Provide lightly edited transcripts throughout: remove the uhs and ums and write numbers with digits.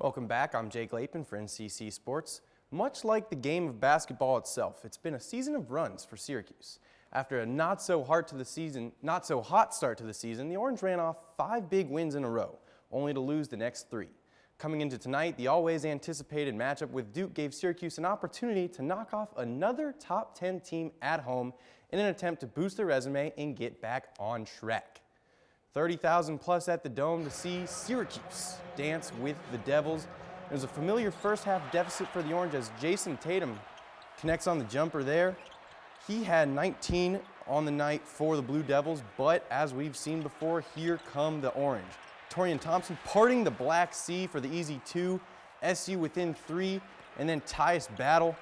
Welcome back. I'm Jake Lapin for NCC Sports. Much like the game of basketball itself, it's been a season of runs for Syracuse. After a not so hot start to the season, the Orange ran off 5 big wins in a row, only to lose the next 3. Coming into tonight, the always anticipated matchup with Duke gave Syracuse an opportunity to knock off another top 10 team at home in an attempt to boost their resume and get back on track. 30,000 plus at the Dome to see Syracuse dance with the Devils. It was a familiar first half deficit for the Orange as Jason Tatum connects on the jumper there. He had 19 on the night for the Blue Devils, but as we've seen before, here come the Orange. Torian Thompson parting the Black Sea for the easy 2, SU within 3, and then Tyus Battle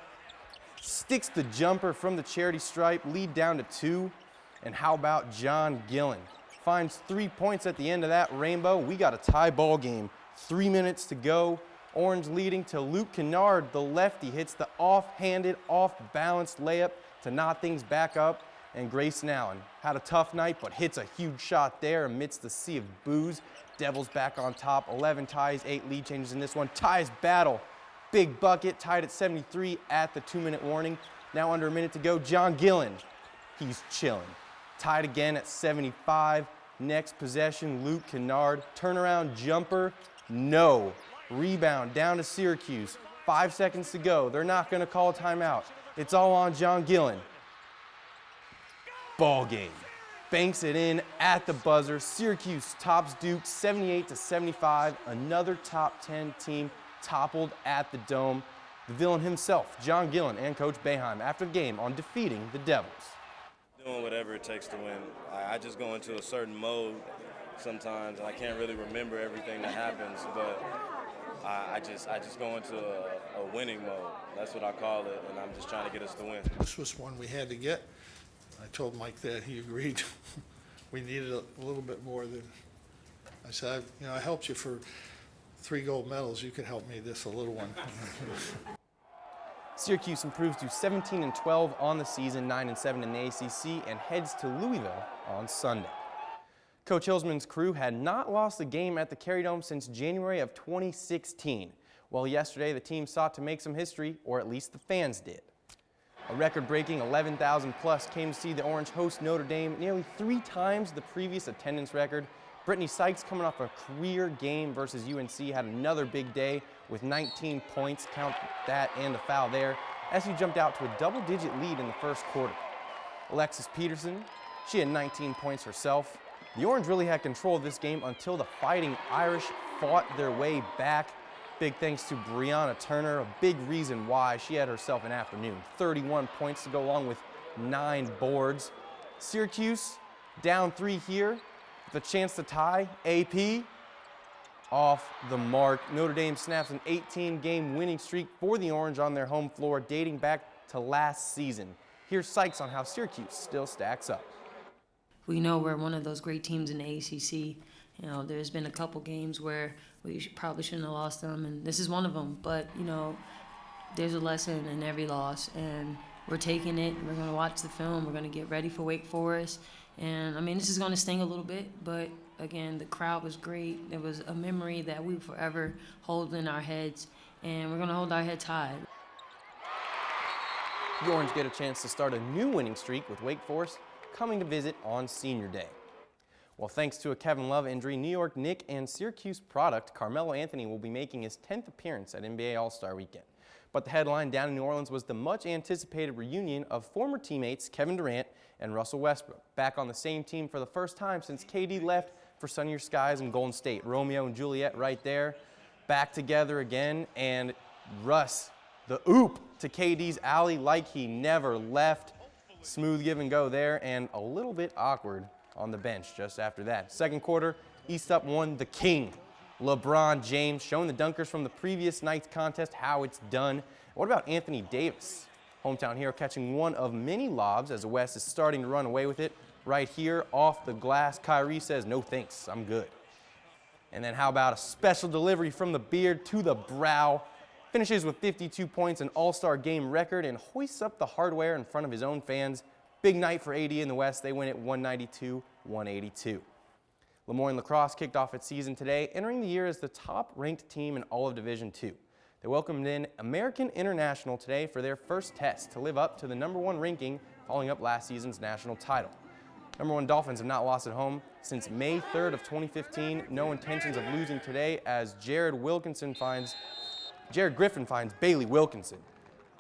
sticks the jumper from the charity stripe, lead down to 2. And how about John Gillen? Finds 3 points at the end of that rainbow. We got a tie ball game. 3 minutes to go. Orange leading to Luke Kennard, the lefty, hits the off-handed, off-balanced layup to knot things back up. And Grayson Allen had a tough night, but hits a huge shot there amidst the sea of boos. Devils back on top, 11 ties, 8 lead changes in this one. Ties battle, big bucket, tied at 73 at the 2-minute warning. Now under a minute to go, John Gillen, he's chilling. Tied again at 75. Next possession, Luke Kennard, turnaround jumper, no. Rebound down to Syracuse, 5 seconds to go. They're not gonna call a timeout. It's all on John Gillen. Ball game. Banks it in at the buzzer. Syracuse tops Duke 78-75. Another top 10 team toppled at the Dome. The villain himself, John Gillen, and Coach Boeheim after the game on defeating the Devils. Doing whatever it takes to win. I just go into a certain mode sometimes, and I can't really remember everything that happens, but I just go into a winning mode. That's what I call it, and I'm just trying to get us to win. This was one we had to get. I told Mike that. He agreed. We needed a little bit more than, I said, I helped you for 3 gold medals. You could help me this a little one. Syracuse improves to 17-12 on the season, 9-7 in the ACC, and heads to Louisville on Sunday. Coach Hillsman's crew had not lost a game at the Carey Dome since January of 2016. Well, yesterday the team sought to make some history, or at least the fans did. A record-breaking 11,000 plus came to see the Orange host Notre Dame, nearly 3 times the previous attendance record. Brittany Sykes, coming off a career game versus UNC, had another big day with 19 points, count that and a foul there. SU jumped out to a double-digit lead in the first quarter. Alexis Peterson, she had 19 points herself. The Orange really had control of this game until the Fighting Irish fought their way back. Big thanks to Brianna Turner, a big reason why. She had herself an afternoon. 31 points to go along with 9 boards. Syracuse down 3 here. The chance to tie. AP off the mark. Notre Dame snaps an 18-game winning streak for the Orange on their home floor dating back to last season. Here's Sykes on how Syracuse still stacks up. We know we're one of those great teams in the ACC. There's been a couple games where we probably shouldn't have lost them, and this is one of them. But, there's a lesson in every loss, and we're taking it. We're going to watch the film. We're going to get ready for Wake Forest. And, this is going to sting a little bit, but, again, the crowd was great. It was a memory that we forever hold in our heads, and we're going to hold our heads high. The Orange get a chance to start a new winning streak with Wake Forest coming to visit on Senior Day. Well, thanks to a Kevin Love injury, New York Knicks and Syracuse product Carmelo Anthony will be making his 10th appearance at NBA All-Star Weekend. But the headline down in New Orleans was the much-anticipated reunion of former teammates Kevin Durant and Russell Westbrook, back on the same team for the first time since KD left for sunnier skies in Golden State. Romeo and Juliet right there, back together again, and Russ, the oop to KD's alley like he never left. Smooth give and go there, and a little bit awkward on the bench just after that. Second quarter, East up 1, the king, LeBron James, showing the dunkers from the previous night's contest how it's done. What about Anthony Davis? Hometown hero catching one of many lobs as the West is starting to run away with it. Right here off the glass, Kyrie says, no thanks, I'm good. And then how about a special delivery from the beard to the brow. Finishes with 52 points, an all-star game record, and hoists up the hardware in front of his own fans. Big night for AD in the West. They win it 192-182. Lemoyne lacrosse kicked off its season today, entering the year as the top-ranked team in all of Division II. They welcomed in American International today for their first test to live up to the #1 ranking following up last season's national title. #1 Dolphins have not lost at home since May 3rd of 2015. No intentions of losing today as Jared Griffin finds Bailey Wilkinson.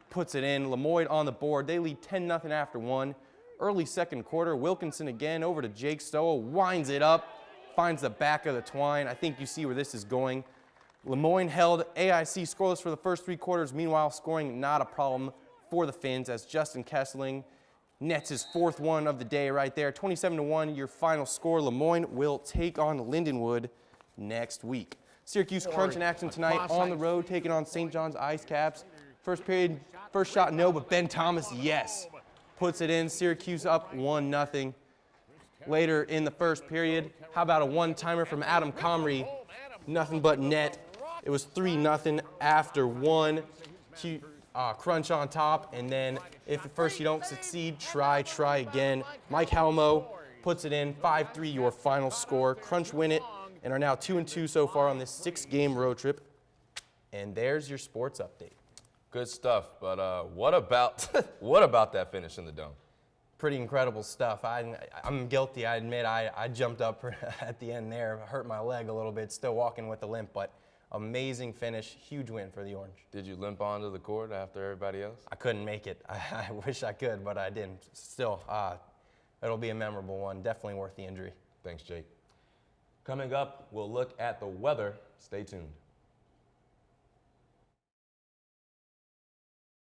Puts it in, Lemoyne on the board. They lead 10-0 after one. Early second quarter, Wilkinson again over to Jake Stoa, winds it up, finds the back of the twine. I think you see where this is going. Lemoyne held AIC scoreless for the first 3 quarters. Meanwhile, scoring not a problem for the Finns as Justin Kessling nets his 4th one of the day right there. 27-1, your final score. Lemoyne will take on Lindenwood next week. Syracuse crunch in action tonight on the road, taking on St. John's Ice Caps. First period, first shot, no, but Ben Thomas, yes. Puts it in, Syracuse up 1-0. Later in the first period, how about a one-timer from Adam Comrie? Nothing but net. It was 3-0 after one. Crunch on top, and then if at first you don't succeed, try again. Mike Helmo puts it in, 5-3 your final score. Crunch win it, and are now 2-2 so far on this 6-game road trip. And there's your sports update. Good stuff, but what about that finish in the dome? Pretty incredible stuff. I'm guilty, I admit. I jumped up at the end there, hurt my leg a little bit, still walking with a limp, but amazing finish, huge win for the Orange. Did you limp onto the court after everybody else? I couldn't make it. I wish I could, but I didn't. Still, it'll be a memorable one, definitely worth the injury. Thanks, Jake. Coming up, we'll look at the weather. Stay tuned.